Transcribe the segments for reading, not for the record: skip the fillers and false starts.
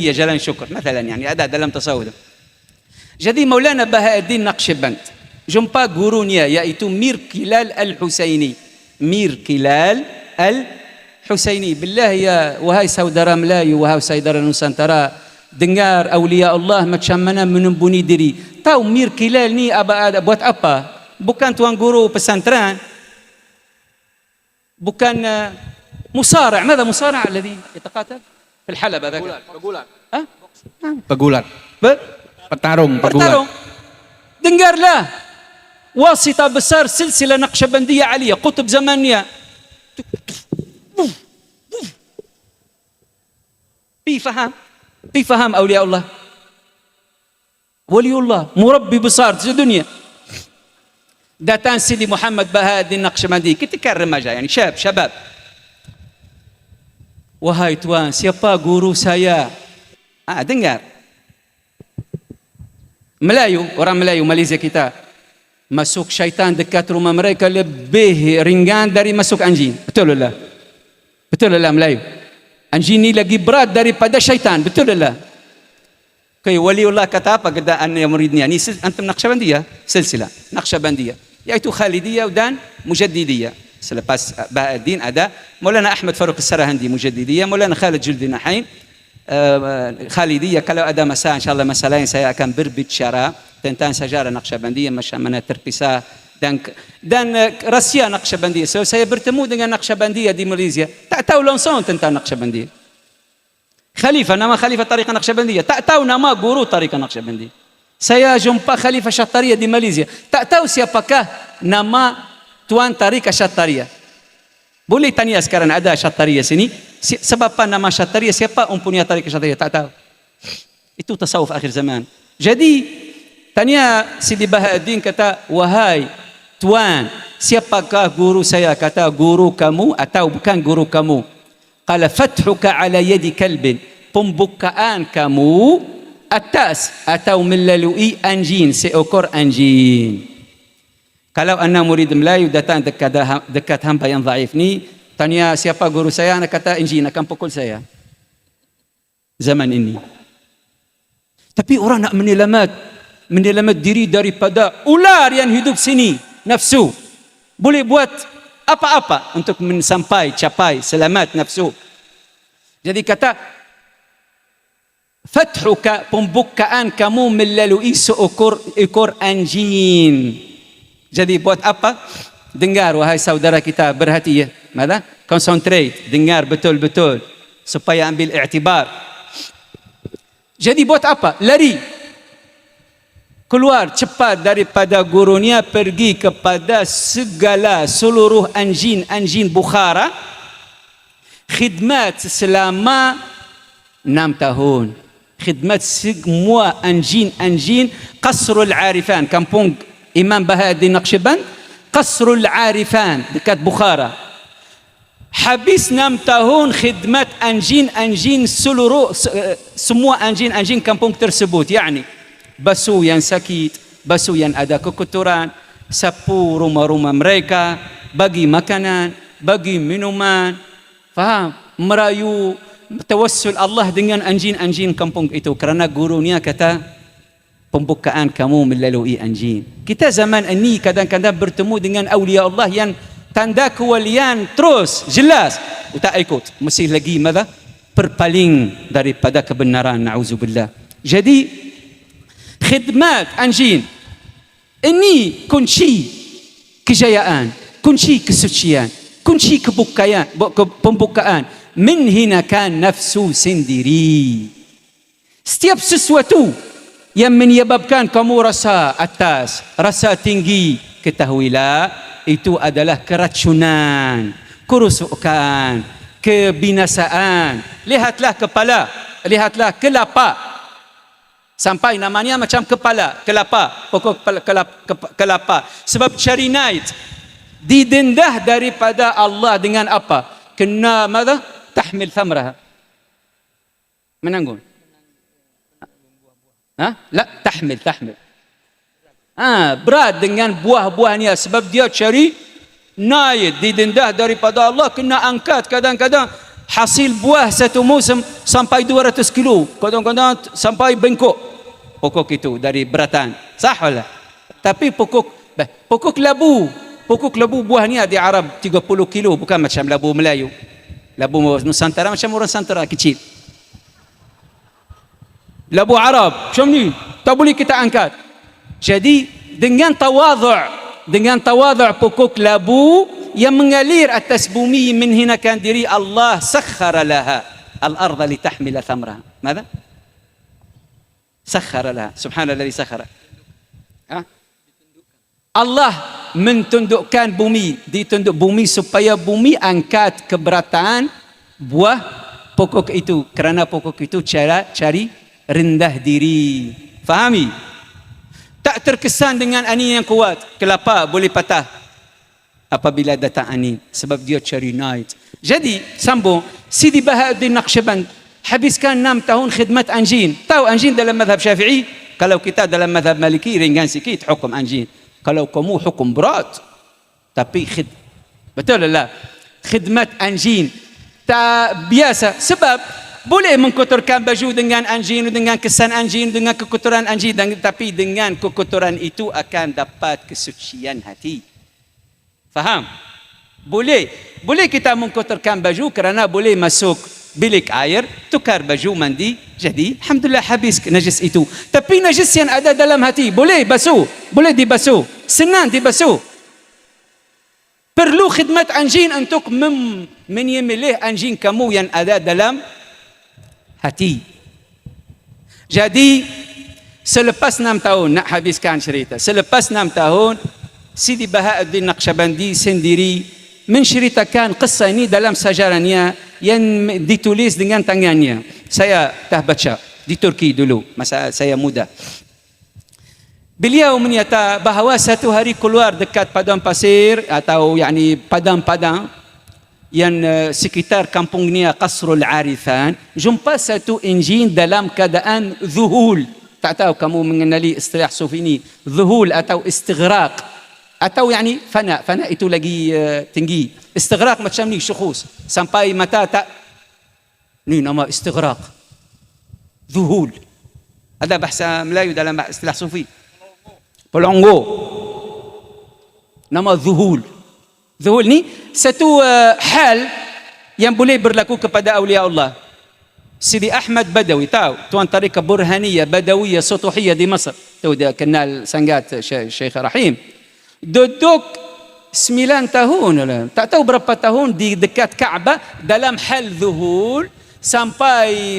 هي جلال شكر مثلا يعني ada dalam tasawuf. Jadi Maulana Bahauddin Naqshband jumpa gurunya yaitu Mir Kilal Al-Husaini. Mir Kilal Al-Husaini. Billah ya wahai saudara Melayu, wahai saudara Nusantara, dengar awliya Allah macam mana menumbuni diri. Tahu Mir Kilal ni ada buat apa? Bukan tuan guru pesantren, bukan مصارع. ماذا مصارع الذي يتقاتل في الحلبة ذاك؟ Pegulat. ها؟ Pegulat. Petarung. Dengarlah, wasita besar silsilah Naqsyabandiyah Aliyah, kutub zamannya. Pi faham awliya Allah. Waliullah, murabbi besar di dunia. Datang Sidi Muhammad Bahauddin Naqsyabandi ketika remaja, yani syabab. Wahai tuan, siapa guru saya? Dengar. Melayu, orang Melayu Malaysia kita, masuk syaitan dekat rumah mereka lebih ringan dari masuk anjing. Betul lah? Betul lah Melayu? Anjing ni lagi berat daripada syaitan. Betul lah? Okay, waliullah kata apa kepada anak muridnya? Ni antum Naqsyabandiyah, silsilah Naqsyabandiyah, iaitu Khalidiyah dan Mujaddidiyah. Selepas Bahauddin ada Maulana Ahmad Faruq As-Sarahandi Mujaddidiyah, Maulana Khalid Juldi Nahain Khalidiyah. Kalau ada masa insyaAllah masa lain saya akan berbicara tentang sejarah Naqsyabandiyah, macam mana terpisah dan rahsia Naqsyabandiyah. So, saya bertemu dengan Naqsyabandiyah di Malaysia, tak tahu langsung tentang Naqsyabandiyah. Khalifah, nama Khalifah Tariqah Naqsyabandiyah, tak tahu nama guru Tariqah Naqsyabandiyah. Saya jumpa Khalifah Syattariyah di Malaysia, tak tahu siapakah nama Tuan Tariqah Syattariyah. Boleh tanya sekarang ada Syattariyah sini, sebab apa nama Syattariyah, siapa umpunya Tariqah Syattariyah, tak tahu. Itu tasawuf akhir zaman. Jadi tanya Sidi Bahauddin, kata, wahai tuan, siapakah guru saya? Kata, guru kamu atau bukan guru kamu? Qala fathuka ala yadi kalbin, pembukaan kamu atas atau melalui anjing, seekor anjing. Kalau anak murid Melayu datang dekat hamba yang dhaif ni, tanya siapa guru saya, anak kata anjing akan pukul saya. Zaman ini. Tapi orang nak menyelamat diri daripada ular yang hidup sini, nafsu. Boleh buat apa-apa untuk capai selamat nafsu. Jadi kata, fathuka, pembukaan kamu melalui seekor anjing. Jadi buat apa? Dengar wahai saudara kita, berhati ya. Mana? Concentrate, dengar betul-betul supaya ambil i'tibar. Jadi buat apa? Lari. Keluar cepat daripada gurunya, pergi kepada seluruh anjing Bukhara. Khidmat selama 6 tahun. Khidmat semua anjing Qasrul Arifan, kampung Imam Bahauddin Naqsyaband, Qasrul Arifan dekat Bukhara. Habis 6 tahun khidmat anjing seluruh semua anjing kampung tersebut, yakni basuh yang sakit, basuh yang ada kekotoran, sapu rumah-rumah mereka, bagi makanan, bagi minuman, faham? Merayu, tawassul Allah dengan anjing kampung itu, kerana gurunya kata, pembukaan kamu melalui anjing. Kita zaman ini kadang-kadang bertemu dengan awliya Allah yang tanda kewalian terus jelas, tak ikut, masih lagi mana? Berpaling daripada kebenaran, na'udzubillah. Jadi khidmat anjing ini kunci kejayaan, kunci kesucian, kunci pembukaan. Menghinakan nafsu sendiri. Setiap sesuatu yang menyebabkan kamu rasa atas, rasa tinggi, ketahuilah itu adalah keracunan, kerusakan, kebinasaan. Lihatlah kepala, lihatlah kelapa. Sampai namanya macam kepala, kelapa, pokok kelapa. Sebab cari naik, didendah daripada Allah dengan apa? Kena mada? Tahmil thamraha. Menanggung. La, tahmil. Berat dengan buah-buahnya, sebab dia cari naik, didendah daripada Allah, kena angkat kadang-kadang hasil buah satu musim sampai 200 kilo, kadang-kadang sampai bengkok pokok itu dari beratan, sah lah. Tapi pokok labu buahnya di Arab 30 kilo, bukan macam labu Melayu. Labu Nusantara macam orang Nusantara kecil. Labu Arab macam ni, tak boleh kita angkat. Jadi dengan tawadhu' pokok labu yang mengalir atas bumi, menghinakan diri, Allah sakhara laha al-ardha litahmila thamraha. Mada? Sakhara laha. Subhanalladzi sakhara. Allah mentundukkan bumi, ditunduk bumi supaya bumi angkat keberatan buah pokok itu, kerana pokok itu cari rendah diri. Fahami? Tak terkesan dengan angin yang kuat, kelapa boleh patah apabila datang angin, sebab dia cari naik. Jadi sambung, Sidi Bahauddin Naqsyaband habiskan 6 tahun khidmat anjin. Tahu anjin dalam mazhab Syafi'i? Kalau kita dalam mazhab Maliki ringan sikit hukum anjin. Kalau kamu hukum berat. Tapi betul lah, khidmat anjin tak biasa, sebab boleh mengkotorkan baju dengan anjing, dengan kesan anjing, dengan kekotoran anjing, tapi dengan kekotoran itu akan dapat kesucian hati. Faham? Boleh kita mengkotorkan baju kerana boleh masuk bilik air, tukar baju mandi, jadi alhamdulillah habis najis itu. Tapi najis yang ada dalam hati boleh basuh, boleh dibasuh, senang dibasuh. Perlu khidmat anjing untuk menyembelih anjing kamu yang ada dalam hati. Jadi selepas 6 tahun, nak habiskan cerita, selepas 6 tahun Sidi Bahauddin Naqsyabandi sendiri menceritakan kisah ini dalam sajarannya yang ditulis dengan tangannya. Saya dah baca di Turki dulu masa saya muda. Beliau menyata bahawa satu hari keluar dekat padang pasir atau padang-padang yang sekitar kampungnya Qasrul Arifan, jumpa satu enjin dalam keadaan zuhul. Tak tahu kamu mengenali istilah sufi ini, zuhul atau istighraq, atau fana itu lagi tinggi. Istighraq macam ni, syukhus sampai mata tak, ni nama istighraq, zuhul. Ada bahasa Melayu dalam istilah sufi, pelongo, nama zuhul. Zuhul ni satu hal yang boleh berlaku kepada awliya Allah. Sidi Ahmad Badawi, tahu tuan tariqah Burhaniyah Badawiyah Sutuhiyah di Mesir, tahu dia kenal sangat Syekh Rahim. Duduk 9 tahun, tak tahu berapa tahun di dekat Kaabah dalam hal zuhul, sampai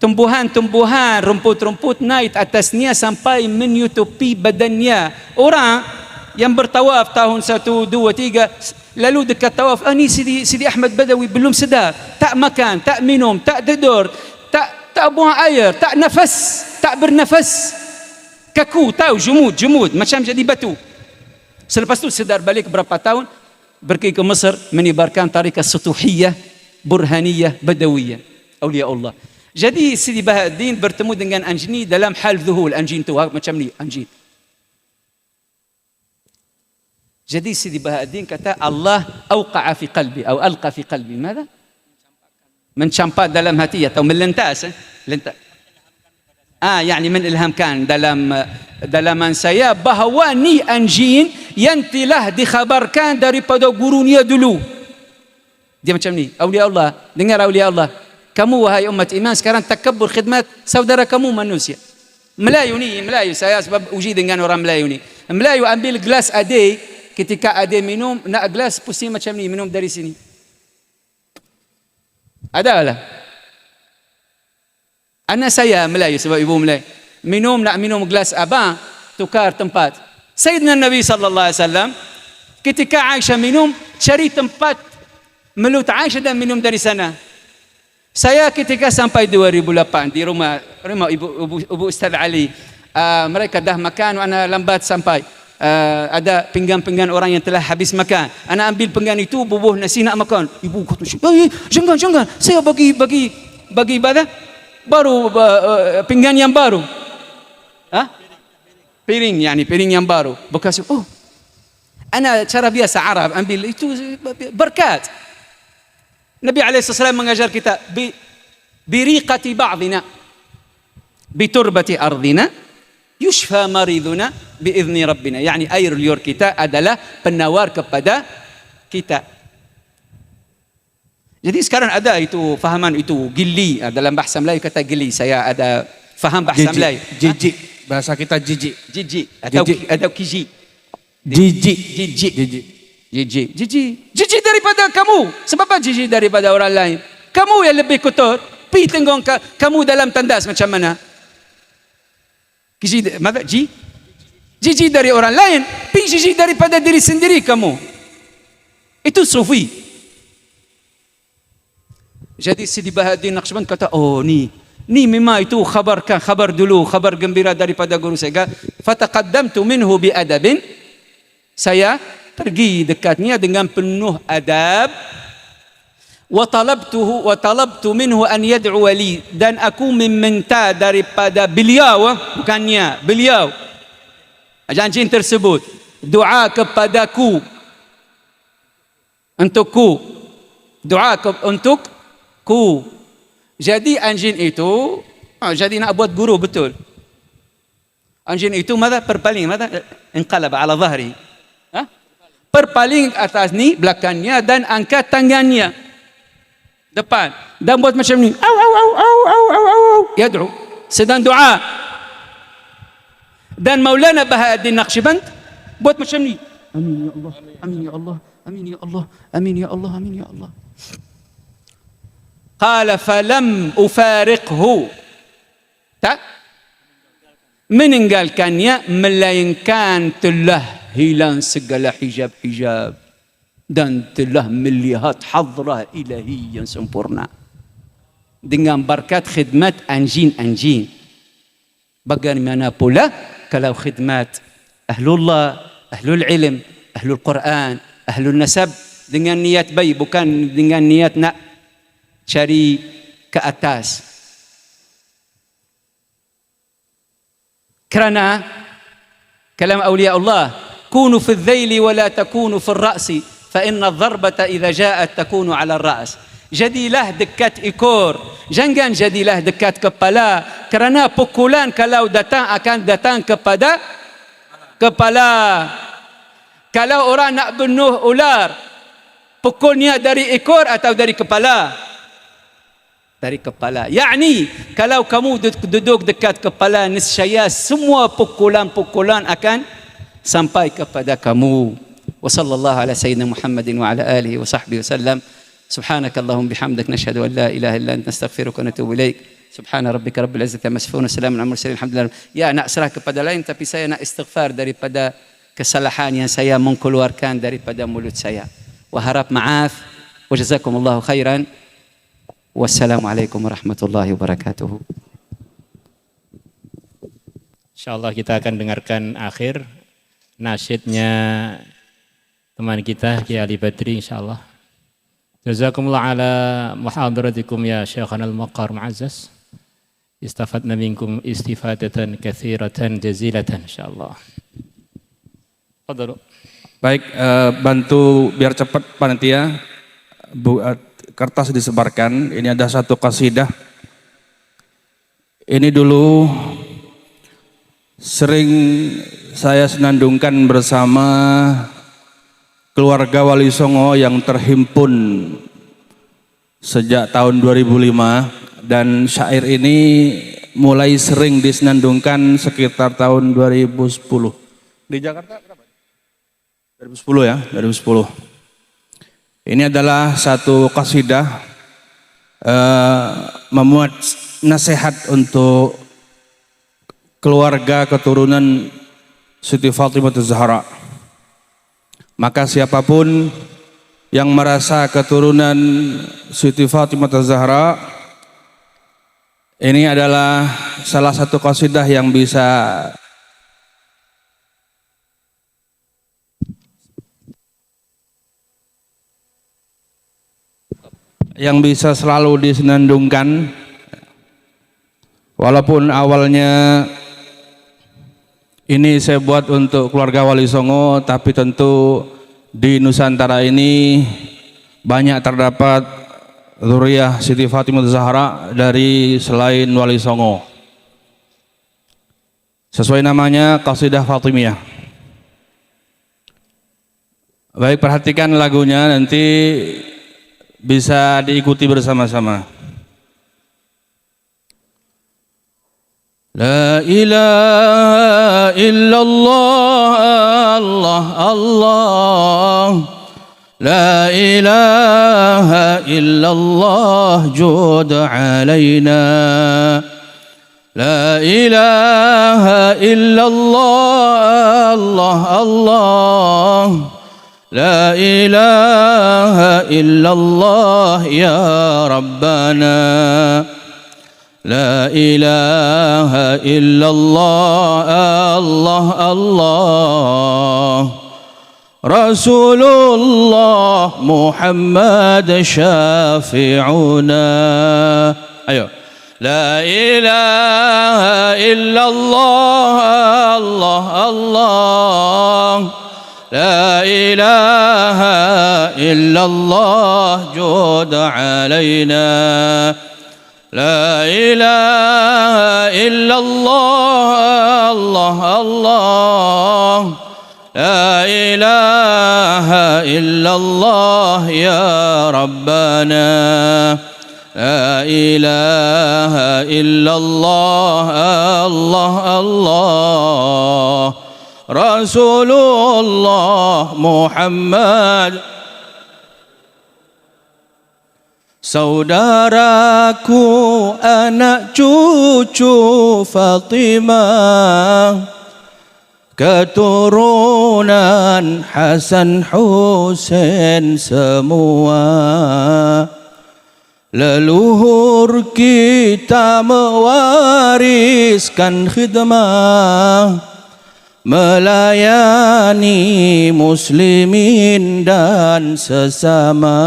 tumbuhan-tumbuhan, rumput-rumput naik atasnya sampai menyutupi badannya. Orang yang bertawaf tahun 1, 2, 3, lalu dekat tawaf, ni Sidi Ahmad Badawi belum sedar, tak makan, tak minum, tak tidur, tak buang air, tak nafas, tak bernafas, kaku, tahu, jumud macam jadi batu. Selepas tu sedar balik berapa tahun, pergi ke Mesir menyebarkan tariqah Sutuhiyah Burhaniyah Badawiyah, awliya Allah. Jadi Sidi Bahauddin bertemu dengan anjing dalam hal zuhul. Anjing tu macam ni, anjing. Jadi Sidi Bahauddin kata, Allah awqa'a fi qalbi atau alqa fi qalbi. Mana? Mencampak dalam hati atau melentas, lentas. Menilhamkan dalaman saya bahawa ni anjing yang telah dikhabarkan daripada gurunya dulu. Dia macam ni, awliya Allah. Dengar awliya Allah, kamu wahai umat iman sekarang takabur khidmat saudara kamu manusia. Melayu, saya sebab uji dengan orang Melayu ni. Melayu ambil gelas adik, ketika adik minum, nak gelas pusing macam ni, minum dari sini. Ada lah. Anak saya Melayu sebab ibu Melayu. Nak minum gelas abang, tukar tempat. Sayyidina Nabi sallallahu alaihi wasallam ketika Aisyah minum, cari tempat melut Aisyah dan minum dari sana. Saya ketika sampai 2008 di rumah ibu Ustaz Ali, mereka dah makan, ana lambat sampai. Ada pinggan-pinggan orang yang telah habis makan. Anak ambil pinggan itu, bubuh nasi nak makan. Ibu kata, jangan, saya bagi baru pinggan yang baru. Piring yang baru. Bekas, anak cara biasa Arab ambil itu berkat. Nabi SAW mengajar kita biriqati ba'dina biturbati ardina yushfa mariduna biizni rabbina. Yani air liur kita adalah penawar kepada kita. Jadi sekarang ada itu fahaman itu gili, dalam bahasa Melayu kata gili. Saya ada faham bahasa Melayu. Jijik. Bahasa kita jijik. Jijik atau kiji. Jijik daripada kamu. Sebab apa jijik daripada orang lain? Kamu yang lebih kotor. Pi tengok kamu dalam tandas macam mana? Jijik dari orang lain. Pi jijik daripada diri sendiri kamu. Itu sufi. Jadi Sidi Bahaduddin Naqshband kata, oh ni memang itu khabar dulu, khabar gembira daripada guru saya. Fataqaddamtu minhu bi adabin. Saya pergi dekatnya dengan penuh adab. Wa talabtu minhu an yad'u li, dan aku meminta daripada beliau, bukannya beliau, janji tersebut, doa kepadaku, untukku, doa untukku. Jadi anjing itu jadi nak buat guru betul. Anjing itu perpaling, inqalab ala dhahri, perpaling atas ni belakangnya dan angkat tangannya depan dan buat macam ni, yad'u, sedang doa. Dan Maulana Bahaduddin Naqshband buat macam ni, amin ya Allah, amin ya Allah, amin ya Allah, amin ya Allah, amin ya Allah. Qala falam ufariqhu, tak meninggalkannya melainkan telah hilang segala hijab-hijab dan telah melihat hadrah ilahi yang sempurna dengan berkat khidmat anjing-anjing. Bagaimana pula kalau khidmat ahlullah, ahlul ilm, ahlul Quran, ahlul nasab dengan niat baik, bukan dengan niat nak cari ke atas. Kerana kalam awliya Allah, kunu fi al-dhaili wa la takunu fi ar-ra'si fa inna ad-darbata idza ja'at takunu 'ala ar-ra's. Jadilah dekat ekor, jangan jadilah dekat kepala, kerana pukulan kalau datang akan datang kepada kepala. Kalau orang nak bunuh ular, pukulnya dari ekor atau dari kepala? Dari kepala. Yakni kalau kamu duduk dekat kepala, niscaya semua pukulan-pukulan akan sampai kepada kamu. Wa sallallahu ala sayyidina Muhammadin wa ala alihi wa sahbihi wasallam. Subhanakallahumma bihamdik nashhadu an la ilaha illa anta nastaghfiruka wa natubu ilaik. Subhana rabbika rabbil izzati amma yasifun wa salamun alal mursalin. Alhamdulillah. Ya, nak serah kepada lain, tapi saya nak istighfar daripada kesalahan yang saya mengeluarkan daripada mulut saya. Wa harap maaf. Wa jazakumullahu khairan. Wassalamualaikum warahmatullahi wabarakatuh. Insyaallah kita akan dengarkan akhir nasyidnya teman kita Kiai Ali Badri insyaallah. Jazakumullah ala muhadaratikum ya Syekhana al-Maqar Mu'azzaz. Istafadna minkum istifadatan katsiratan jazilatan insyaallah. Fadhlu. Baik, bantu biar cepat panitia. Kertas disebarkan. Ini ada satu qasidah. Ini dulu sering saya senandungkan bersama keluarga Wali Songo yang terhimpun sejak tahun 2005, dan syair ini mulai sering disenandungkan sekitar tahun 2010. Di Jakarta berapa? 2010 ya, 2010. Ini adalah satu qasidah memuat nasihat untuk keluarga keturunan Siti Fatimah Az-Zahra. Maka siapapun yang merasa keturunan Siti Fatimah Az-Zahra, ini adalah salah satu qasidah yang bisa selalu disenandungkan, walaupun awalnya ini saya buat untuk keluarga Wali Songo, tapi tentu di Nusantara ini banyak terdapat zuriyah Siti Fatimah Zahra dari selain Wali Songo. Sesuai namanya Qasidah Fatimiyah. Baik, perhatikan lagunya, nanti bisa diikuti bersama-sama. La ilaha illallah, Allah Allah. La ilaha illallah, jud alaina. La ilaha illallah, Allah Allah. La ilaha illallah, ya Rabbana. La ilaha illallah, Allah Allah. Rasulullah Muhammad syafi'una. Ayo. La ilaha illallah, Allah Allah. La ilaha illallah, jud alaina. La ilaha illallah, Allah Allah. La ilaha illallah, ya Rabbana. La ilaha illallah, Allah Allah. Rasulullah Muhammad. Saudaraku, anak cucu Fatimah, keturunan Hasan Husain semua. Leluhur kita mewariskan khidmah, melayani muslimin dan sesama.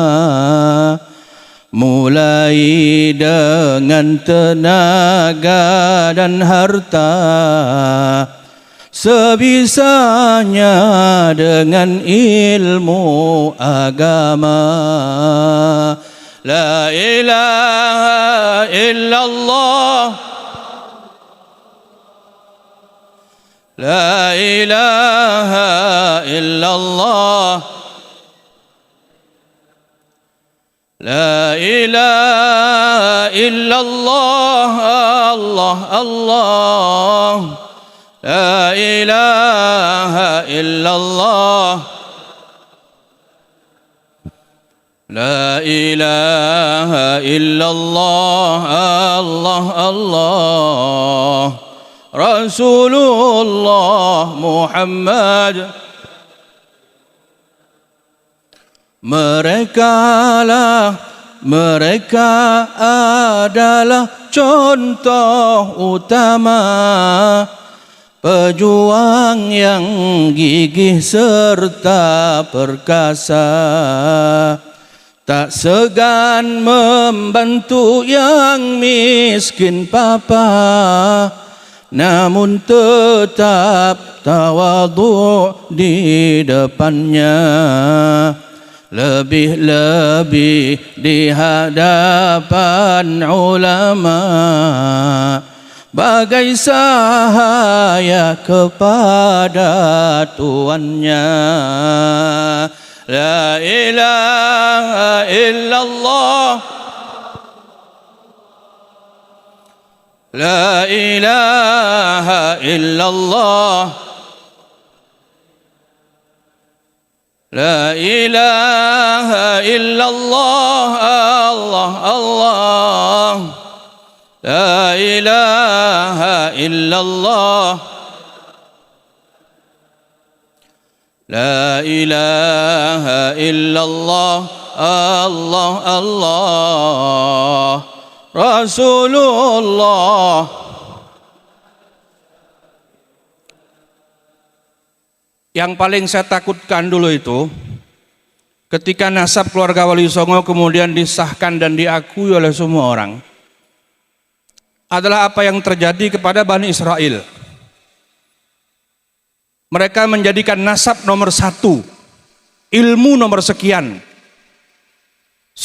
Mulai dengan tenaga dan harta, sebisanya dengan ilmu agama. La ilaha illallah, la ilaha illallah. La ilaha illallah, Allah Allah. La ilaha illallah. La ilaha illallah, Allah Allah. Rasulullah Muhammad. Mereka adalah contoh utama, pejuang yang gigih serta perkasa. Tak segan membantu yang miskin papa, namun tetap tawadhu di depannya. Lebih-lebih di hadapan ulama, bagai sahaya kepada tuannya. La ilaha illallah, la ilaha illallah. La ilaha illallah, Allah Allah. La ilaha illallah. La ilaha illallah, Allah Allah. Rasulullah. Yang paling saya takutkan dulu itu ketika nasab keluarga Wali Songo kemudian disahkan dan diakui oleh semua orang, adalah apa yang terjadi kepada Bani Israel. Mereka menjadikan nasab nomor satu, ilmu nomor sekian,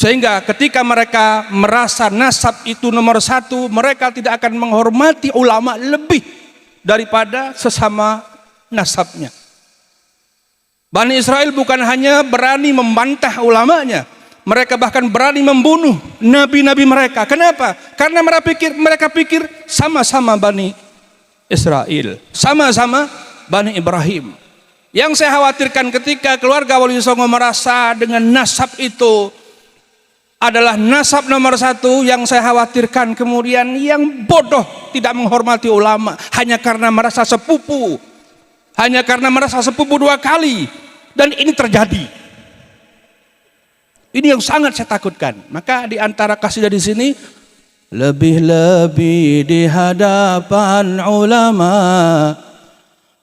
Sehingga ketika mereka merasa nasab itu nomor satu, mereka tidak akan menghormati ulama lebih daripada sesama nasabnya. Bani Israel bukan hanya berani membantah ulamanya, mereka bahkan berani membunuh nabi-nabi mereka. Kenapa? Karena mereka pikir sama-sama Bani Israel, sama-sama Bani Ibrahim. Yang saya khawatirkan ketika keluarga Wali Songo merasa dengan nasab itu adalah nasab nomor satu, yang saya khawatirkan kemudian yang bodoh tidak menghormati ulama hanya karena merasa sepupu, hanya karena merasa sepupu dua kali, dan ini terjadi. Ini yang sangat saya takutkan. Maka di antara kasidah di sini, lebih-lebih di hadapan ulama,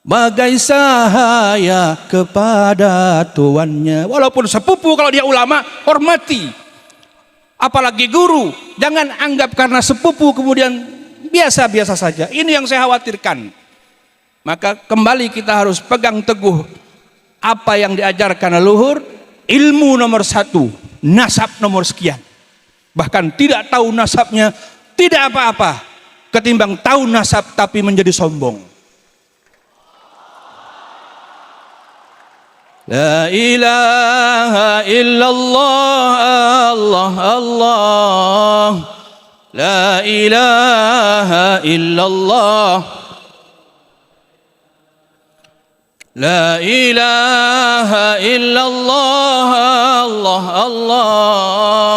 bagai sahaya kepada tuannya. Walaupun sepupu, kalau dia ulama, hormati. Apalagi guru, jangan anggap karena sepupu kemudian biasa-biasa saja. Ini yang saya khawatirkan. Maka kembali kita harus pegang teguh apa yang diajarkan leluhur. Ilmu nomor satu, nasab nomor sekian. Bahkan tidak tahu nasabnya tidak apa-apa, ketimbang tahu nasab tapi menjadi sombong. La ilaha illallah, Allah Allah. La ilaha illallah. La ilaha illallah, Allah Allah.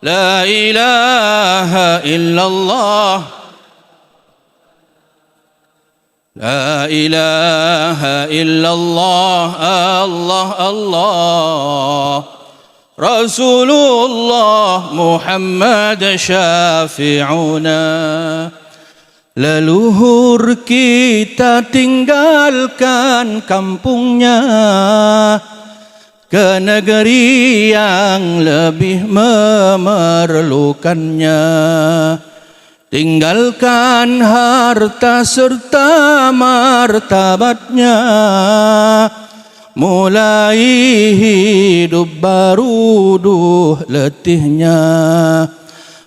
La ilaha illallah. La ilaha illallah, Allah Allah. Rasulullah Muhammad syafi'una. Leluhur kita tinggalkan kampungnya ke negeri yang lebih memerlukannya. Tinggalkan harta serta martabatnya, mulai hidup baru letihnya.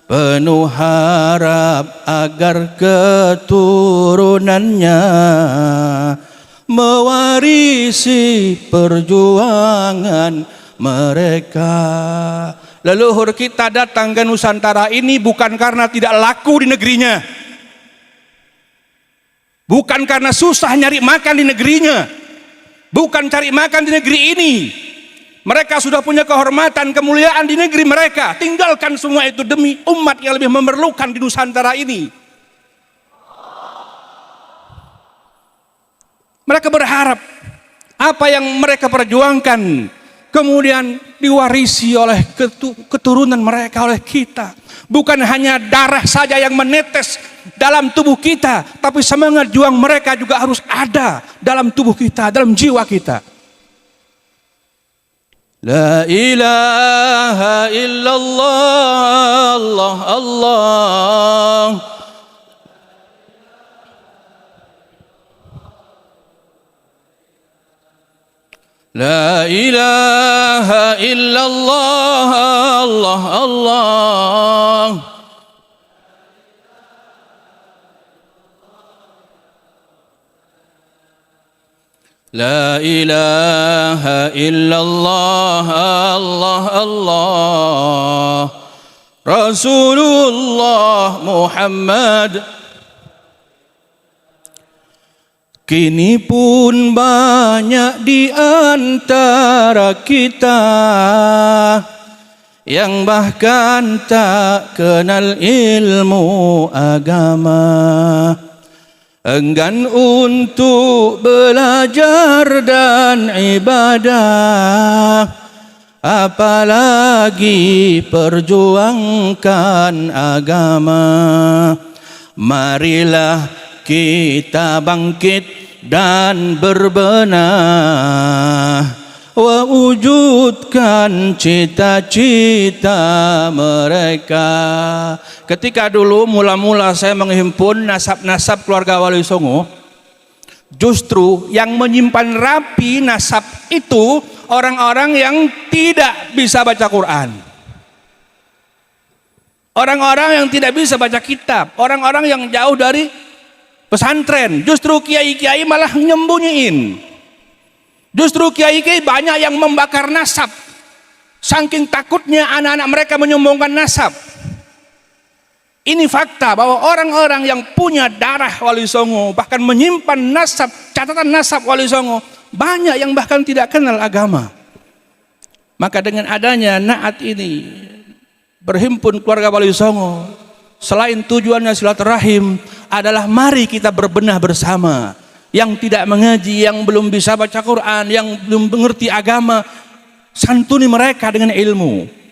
Penuh harap agar keturunannya mewarisi perjuangan mereka. Leluhur kita datang ke Nusantara ini bukan karena tidak laku di negerinya, bukan karena susah nyari makan di negerinya, bukan cari makan di negeri ini. Mereka sudah punya kehormatan, kemuliaan di negeri mereka. Tinggalkan semua itu demi umat yang lebih memerlukan di Nusantara ini. Mereka berharap apa yang mereka perjuangkan kemudian diwarisi oleh keturunan mereka, oleh kita. Bukan hanya darah saja yang menetes dalam tubuh kita, tapi semangat juang mereka juga harus ada dalam tubuh kita, dalam jiwa kita. La ilaha illallah, Allah Allah. La ilaha illallah, Allah Allah. La ilaha illallah, Allah Allah. Rasulullah Muhammad. Kini pun banyak di antara kita yang bahkan tak kenal ilmu agama, enggan untuk belajar dan ibadah, apalagi perjuangkan agama. Marilah kita bangkit dan berbenah, wujudkan cita-cita mereka. Ketika dulu mula-mula saya menghimpun nasab-nasab keluarga Wali Songo, justru yang menyimpan rapi nasab itu orang-orang yang tidak bisa baca Quran. Orang-orang yang tidak bisa baca kitab, orang-orang yang jauh dari pesantren, justru kiai-kiai malah nyembunyiin. Justru kiai-kiai banyak yang membakar nasab, saking takutnya anak-anak mereka menyombongkan nasab. Ini fakta bahwa orang-orang yang punya darah Wali Songo, bahkan menyimpan nasab, catatan nasab Wali Songo, banyak yang bahkan tidak kenal agama. Maka dengan adanya Naat ini, berhimpun keluarga Wali Songo, selain tujuannya silaturahim adalah mari kita berbenah bersama. Yang tidak mengaji, yang belum bisa baca Quran, yang belum mengerti agama, santuni mereka dengan ilmu.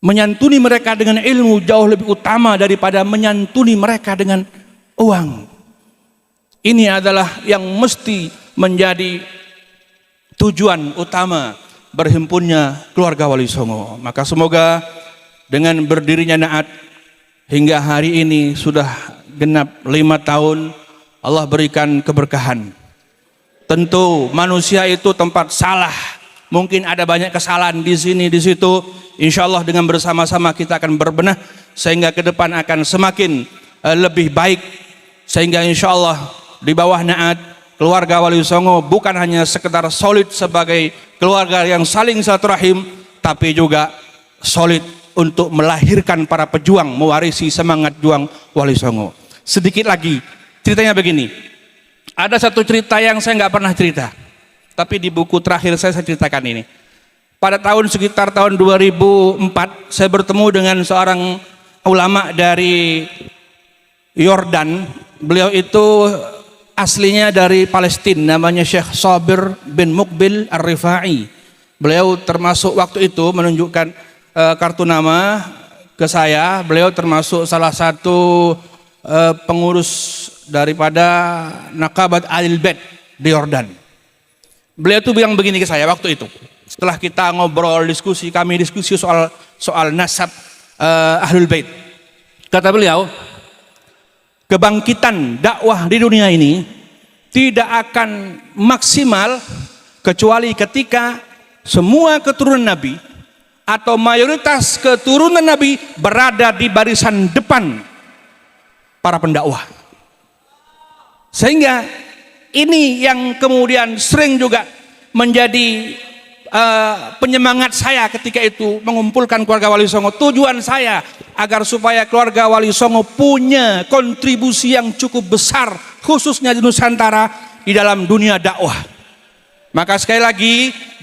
Menyantuni mereka dengan ilmu jauh lebih utama daripada menyantuni mereka dengan uang. Ini adalah yang mesti menjadi tujuan utama berhimpunnya keluarga Wali Songo. Maka semoga dengan berdirinya Naat hingga hari ini sudah genap 5 tahun, Allah berikan keberkahan. Tentu manusia itu tempat salah, mungkin ada banyak kesalahan di sini di situ. Insya Allah dengan bersama-sama kita akan berbenah sehingga ke depan akan semakin lebih baik. Sehingga insya Allah di bawah Naat, keluarga Wali Songo bukan hanya sekedar solid sebagai keluarga yang saling silaturahim, tapi juga solid untuk melahirkan para pejuang, mewarisi semangat juang Wali Songo. Sedikit lagi, ceritanya begini. Ada satu cerita yang saya nggak pernah cerita, tapi di buku terakhir saya ceritakan ini. Pada sekitar tahun 2004, saya bertemu dengan seorang ulama dari Yordan. Beliau itu aslinya dari Palestina, namanya Syekh Sabir bin Muqbil Ar-Rifai. Beliau termasuk waktu itu menunjukkan kartu nama ke saya. Beliau termasuk salah satu pengurus daripada Naqabat Ahlul Bait di Yordan. Beliau tuh bilang begini ke saya waktu itu. Setelah kita ngobrol, kami diskusi soal nasab Ahlul Bait. Kata beliau, kebangkitan dakwah di dunia ini tidak akan maksimal kecuali ketika semua keturunan Nabi atau mayoritas keturunan Nabi berada di barisan depan para pendakwah. Sehingga ini yang kemudian sering juga menjadi penyemangat saya ketika itu mengumpulkan keluarga Wali Songo. Tujuan saya agar supaya keluarga Wali Songo punya kontribusi yang cukup besar, khususnya di Nusantara di dalam dunia dakwah. Maka sekali lagi,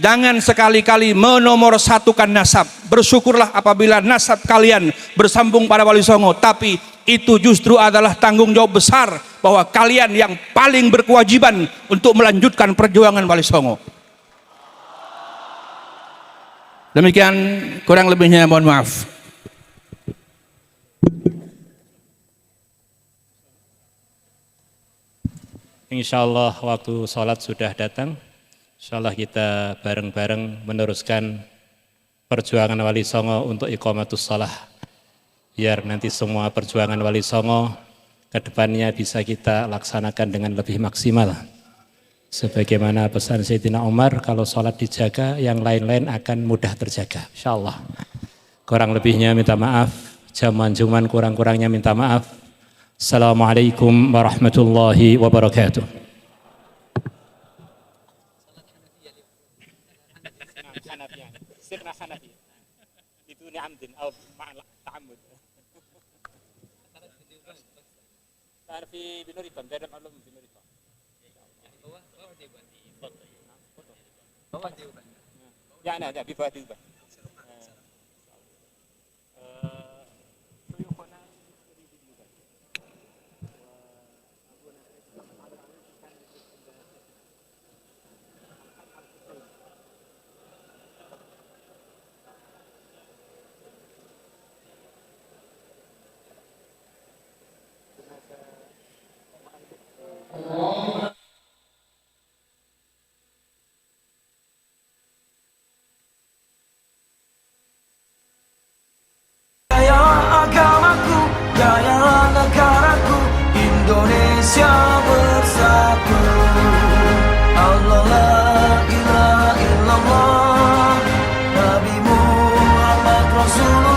jangan sekali-kali menomorsatukan nasab. Bersyukurlah apabila nasab kalian bersambung pada Wali Songo, tapi itu justru adalah tanggung jawab besar bahwa kalian yang paling berkewajiban untuk melanjutkan perjuangan Wali Songo. Demikian, kurang lebihnya mohon maaf. Insya Allah waktu sholat sudah datang. Insya Allah kita bareng-bareng meneruskan perjuangan Wali Songo untuk iqamatus shalah. Biar nanti semua perjuangan Wali Songo ke depannya bisa kita laksanakan dengan lebih maksimal. Sebagaimana pesan Sayyidina Umar, kalau sholat dijaga, yang lain-lain akan mudah terjaga. Insya Allah. Kurang lebihnya minta maaf, jaman-jaman kurang-kurangnya minta maaf. Assalamualaikum warahmatullahi wabarakatuh. يعني هذا بفاتي Agamaku, gaya negaraku, Indonesia bersatu. Allah la ilaha illallah, Nabi Muhammad Rasulullah.